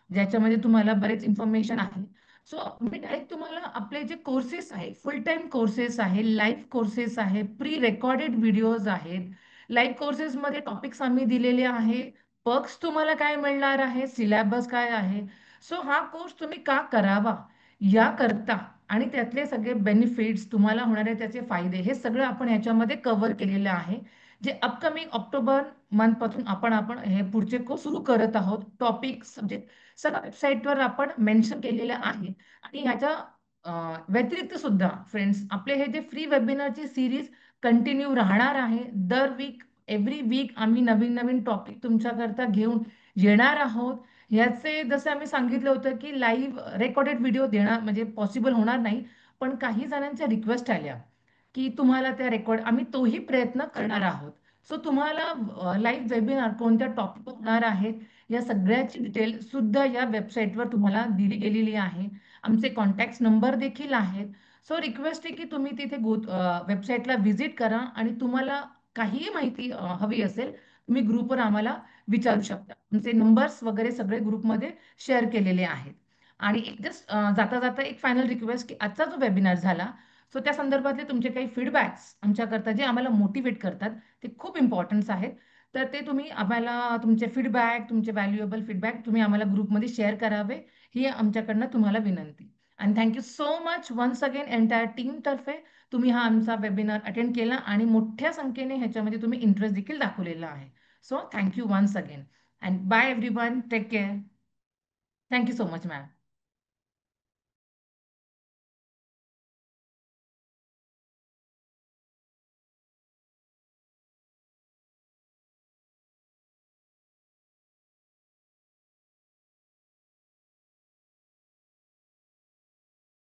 ज्याच्यामध्ये तुम्हाला बरेच इन्फॉर्मेशन आहे. सो मी डायरेक्ट तुम्हाला आपले जे कोर्सेस आहे, फुल टाइम कोर्सेस आहे, लाईव्ह कोर्सेस आहे, प्री रेकॉर्डेड व्हिडिओज आहेत. लाईव्ह कोर्सेसमध्ये टॉपिक्स आम्ही दिलेले आहे, पर्क्स तुम्हाला काय मिळणार आहे, सिलेबस काय आहे. सो हा कोर्स तुम्ही का करावा याकरता आणि त्यातले सगळे बेनिफिट्स, तुम्हाला होणारे त्याचे फायदे, हे सगळं आपण ह्याच्यामध्ये कव्हर केलेलं आहे. जे अपकमिंग ऑक्टोबर मंथपासून आपण आपण हे पुढचे कोर्स सुरू करत आहोत. टॉपिक, सब्जेक्ट सगळं वेबसाईटवर आपण मेन्शन केलेलं आहे. आणि ह्याच्या व्यतिरिक्त सुद्धा फ्रेंड्स, आपले हे जे फ्री वेबिनारची सिरीज कंटिन्यू राहणार आहे. दर वीक, एव्हरी वीक आम्ही नवीन नवीन टॉपिक तुमच्याकरता घेऊन येणार आहोत. ह्याचे जसं आम्ही सांगितलं होतं की लाईव्ह रेकॉर्डेड व्हिडिओ देणार म्हणजे पॉसिबल होणार नाही. पण काही जणांच्या रिक्वेस्ट आल्या की तुम्हाला त्या रेकॉर्ड, आम्ही तोही प्रयत्न करणार आहोत. सो तुम्हाला लाईव्ह वेबिनार कोणत्या टॉपिक होणार आहेत या सगळ्याची डिटेल सुद्धा या वेबसाईटवर तुम्हाला दिली गेलेली आहे. आमचे कॉन्टॅक्ट नंबर देखील आहेत. सो रिक्वेस्ट आहे की तुम्ही तिथे वेबसाईटला व्हिजिट करा आणि तुम्हाला काहीही माहिती हवी असेल, तुम्ही ग्रुपवर आम्हाला विचारू शकता. आमचे नंबर्स वगैरे सगळे ग्रुपमध्ये शेअर केलेले आहेत. आणि एक जस्ट जाता जाता एक फायनल रिक्वेस्ट, की आजचा जो वेबिनार झाला, सो त्या संदर्भातले तुमचे काही फीडबॅक्स आमच्याकरता जे आम्हाला मोटिवेट करतात, ते खूप इम्पॉर्टन्स आहेत. तर ते तुम्ही आम्हाला तुमचे फीडबॅक, तुमचे व्हॅल्युएबल फीडबॅक तुम्ही आम्हाला ग्रुपमध्ये शेअर करावे, ही आमच्याकडनं तुम्हाला विनंती. आणि thank you so much once again entire टीमतर्फे तुम्ही हा आमचा वेबिनार अटेंड केला आणि मोठ्या संख्येने ह्याच्यामध्ये तुम्ही इंटरेस्ट देखील दाखवलेला आहे. So thank you once again. And bye everyone. Take care. Thank you so much, ma'am.